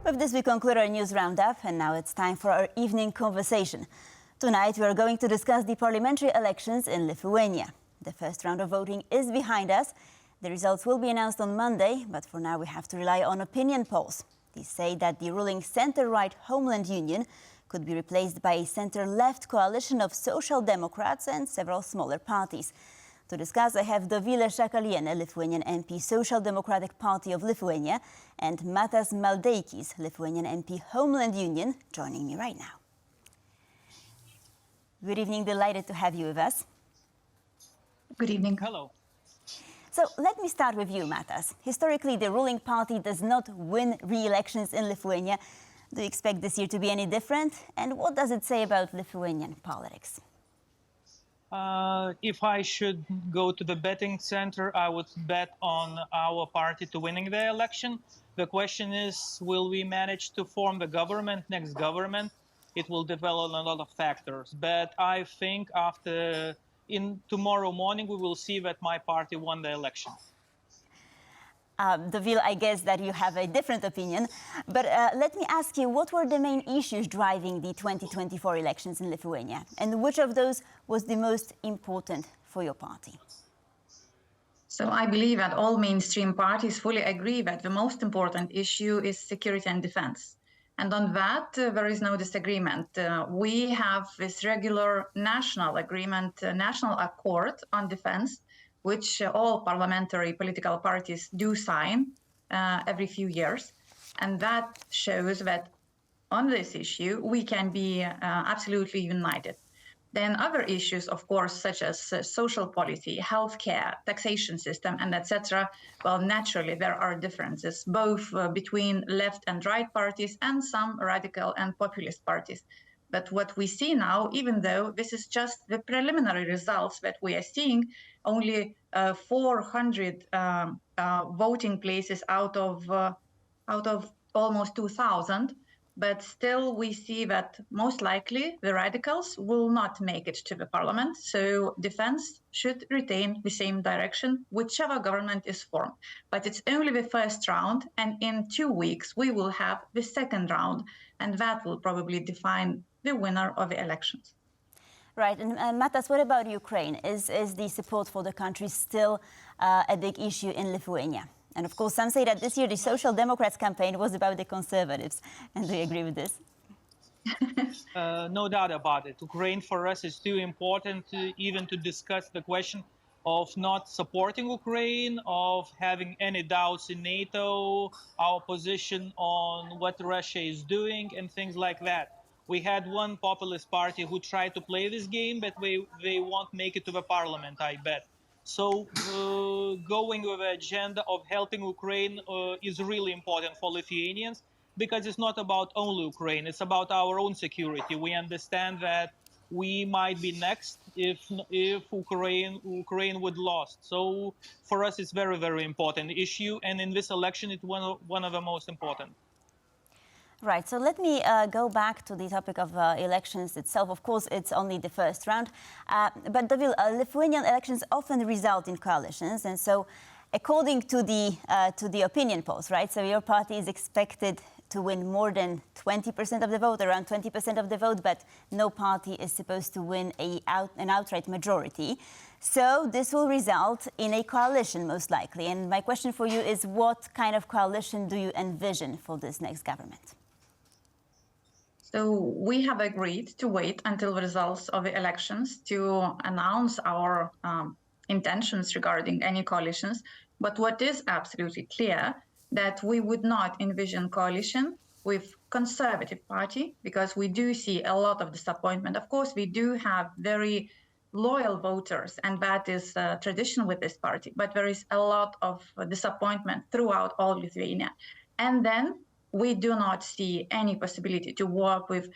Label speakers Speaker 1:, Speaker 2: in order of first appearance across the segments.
Speaker 1: With this, we conclude our news roundup, and now it's time for our evening conversation. Tonight, we are going to discuss the parliamentary elections in Lithuania. The first round of voting is behind us. The results will be announced on Monday, but for now, we have to rely on opinion polls. These say that the ruling center-right Homeland Union could be replaced by a center-left coalition of Social Democrats and several smaller parties. To discuss, I have Dovilė Šakalienė, Lithuanian MP, Social Democratic Party of Lithuania, and Maldeikis, Lithuanian MP, Homeland Union, joining me right now. Good evening, delighted to have you with us.
Speaker 2: Good evening.
Speaker 3: Hello.
Speaker 1: So let me start with you, Matas. Historically, the ruling party does not win re-elections in Lithuania. Do you expect this year to be any different? And what does it say about Lithuanian politics?
Speaker 3: If I should go to the betting center, I would bet on our party to winning the election. The question is, will we manage to form the government, next government? It will develop on a lot of factors. But I think tomorrow morning, we will see that my party won the election.
Speaker 1: Dovilė, I guess that you have a different opinion, but let me ask you, what were the main issues driving the 2024 elections in Lithuania, and which of those was the most important for your party?
Speaker 2: So I believe that all mainstream parties fully agree that the most important issue is security and defense. And on that, there is no disagreement. We have this regular national agreement, national accord on defense, which all parliamentary political parties do sign every few years. And that shows that on this issue, we can be absolutely united. Then other issues, of course, such as social policy, healthcare, taxation system, and etc. Well, naturally, there are differences, both between left and right parties and some radical and populist parties. But what we see now, even though this is just the preliminary results that we are seeing, only 400 voting places out of almost 2,000, but still we see that most likely the radicals will not make it to the parliament. So defense should retain the same direction, whichever government is formed. But it's only the first round, and in 2 weeks we will have the second round, and that will probably define the winner of the elections.
Speaker 1: Right, and Matas, what about Ukraine? Is the support for the country still a big issue in Lithuania? And of course, some say that this year the Social Democrats campaign was about the conservatives. And do you agree with this?
Speaker 3: No doubt about it. Ukraine for us is too important even to discuss the question of not supporting Ukraine, of having any doubts in NATO, our position on what Russia is doing, and things like that. We had one populist party who tried to play this game, but they won't make it to the parliament, I bet. So going with the agenda of helping Ukraine is really important for Lithuanians, because it's not about only Ukraine, it's about our own security. We understand that we might be next if Ukraine would lose. So for us, it's very, very important issue. And in this election, it's one of the most important.
Speaker 1: Right, so let me go back to the topic of elections itself. Of course, it's only the first round. But Dovilė, Lithuanian elections often result in coalitions. And so according to the opinion polls, right, so your party is expected to win more than 20% of the vote, around 20% of the vote, but no party is supposed to win an outright majority. So this will result in a coalition, most likely. And my question for you is, what kind of coalition do you envision for this next government?
Speaker 2: So we have agreed to wait until the results of the elections to announce our intentions regarding any coalitions. But what is absolutely clear, that we would not envision coalition with Conservative Party, because we do see a lot of disappointment. Of course, we do have very loyal voters, and that is a tradition with this party. But there is a lot of disappointment throughout all Lithuania. And then we do not see any possibility to work with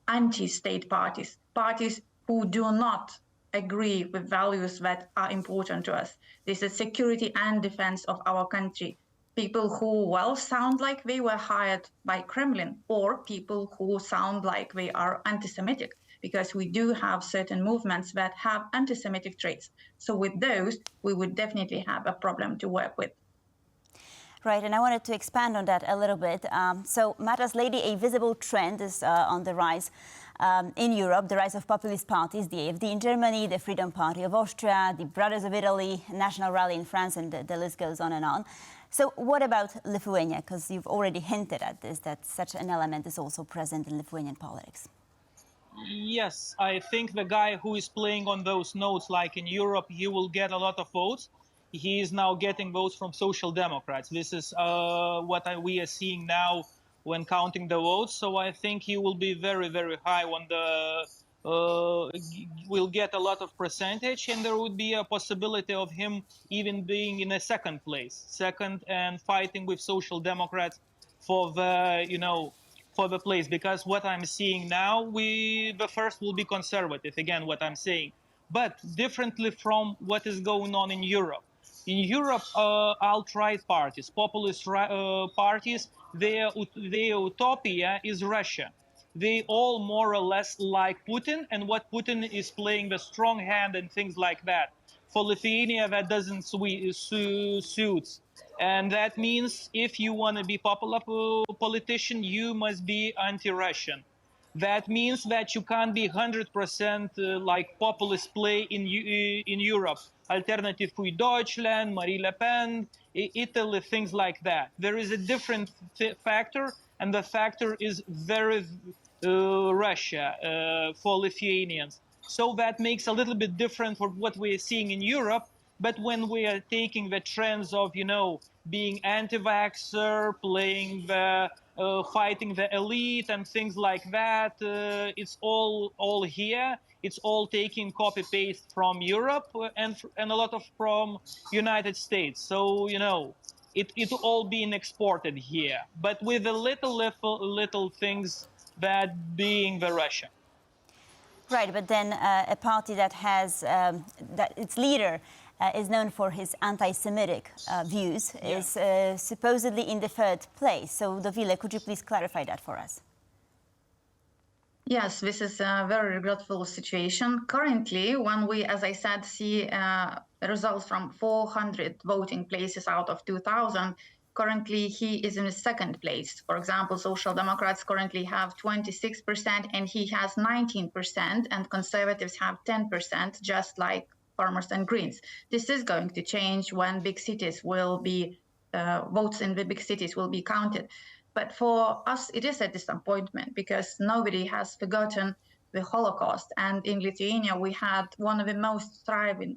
Speaker 2: anti-state parties, parties who do not agree with values that are important to us. This is security and defense of our country. People who, well, sound like they were hired by Kremlin, or people who sound like they are anti-Semitic, because we do have certain movements that have anti-Semitic traits. So with those, we would definitely have a problem to work with.
Speaker 1: Right, and I wanted to expand on that a little bit. So, Matas lady, a visible trend is on the rise in Europe, the rise of populist parties, the AfD in Germany, the Freedom Party of Austria, the Brothers of Italy, National Rally in France, and the list goes on and on. So what about Lithuania? Because you've already hinted at this, that such an element is also present in Lithuanian politics.
Speaker 3: Yes, I think the guy who is playing on those notes, like in Europe, he will get a lot of votes. He is now getting votes from Social Democrats. This is what we are seeing now when counting the votes. So I think he will be very, very high on the, will get a lot of percentage, and there would be a possibility of him even being in a second place, second, and fighting with Social Democrats for the, for the place. Because what I'm seeing now, the first will be conservative, again, what I'm saying. But differently from what is going on in Europe. In Europe, alt-right parties, populist parties, their utopia is Russia. They all more or less like Putin, and what Putin is playing the strong hand and things like that. For Lithuania, that doesn't suit. And that means if you want to be popular politician, you must be anti-Russian. That means that you can't be 100% like populist play in Europe. Alternative für Deutschland, Marie Le Pen, Italy, things like that. There is a different factor, and the factor is very Russia for Lithuanians. So that makes a little bit different from what we are seeing in Europe. But when we are taking the trends of, being anti-vaxxer, playing the, fighting the elite and things like that, it's all here. It's all taking copy-paste from Europe and a lot of from United States. So, it all being exported here, but with the little things that being the Russia.
Speaker 1: Right, but then a party that has, that its leader is known for his anti-Semitic views, is supposedly in the third place. So, Dovilė, could you please clarify that for us?
Speaker 2: Yes, this is a very regretful situation. Currently, when we, as I said, see results from 400 voting places out of 2,000, currently he is in the second place. For example, Social Democrats currently have 26% and he has 19%, and Conservatives have 10%, just like Farmers and Greens. This is going to change when big cities will be, votes in the big cities will be counted. But for us, it is a disappointment because nobody has forgotten the Holocaust. And in Lithuania, we had one of the most thriving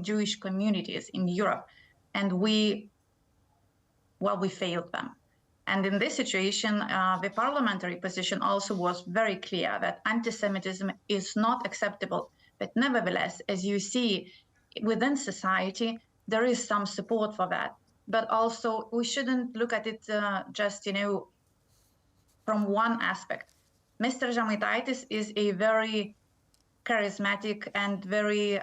Speaker 2: Jewish communities in Europe. And we failed them. And in this situation, the parliamentary position also was very clear that anti-Semitism is not acceptable. But nevertheless, as you see, within society, there is some support for that. But also, we shouldn't look at it just, from one aspect. Mr. Žemaitaitis is a very charismatic and very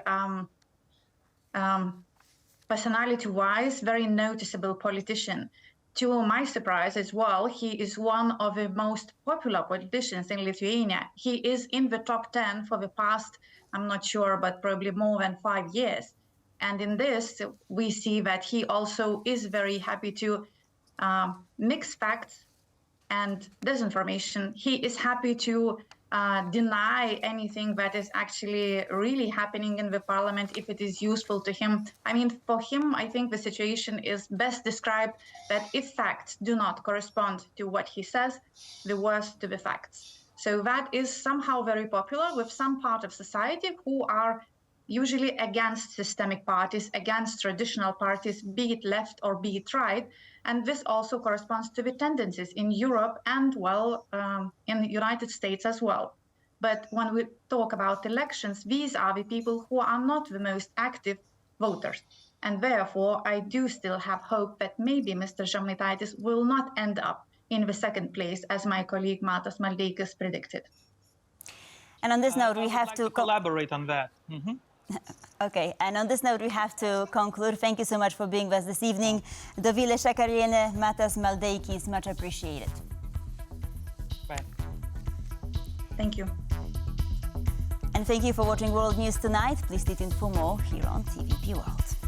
Speaker 2: personality-wise, very noticeable politician. To my surprise as well, he is one of the most popular politicians in Lithuania. He is in the top 10 for the past, I'm not sure, but probably more than 5 years. And in this, we see that he also is very happy to mix facts and disinformation. He is happy to deny anything that is actually really happening in the parliament if it is useful to him. I mean, for him, I think the situation is best described that if facts do not correspond to what he says, the worst to the facts. So that is somehow very popular with some part of society who are usually against systemic parties, against traditional parties, be it left or be it right. And this also corresponds to the tendencies in Europe and, in the United States as well. But when we talk about elections, these are the people who are not the most active voters. And therefore, I do still have hope that maybe Mr. Žemaitaitis will not end up in the second place, as my colleague Matas Maldeikis predicted.
Speaker 1: And on this note, we have to
Speaker 3: collaborate on that.
Speaker 1: Okay, and on this note, we have to conclude. Thank you so much for being with us this evening. Dovilė, Šakalienė, Matas Maldeikis, much appreciated.
Speaker 3: Bye.
Speaker 2: Thank you.
Speaker 1: And thank you for watching World News Tonight. Please stay tuned for more here on TVP World.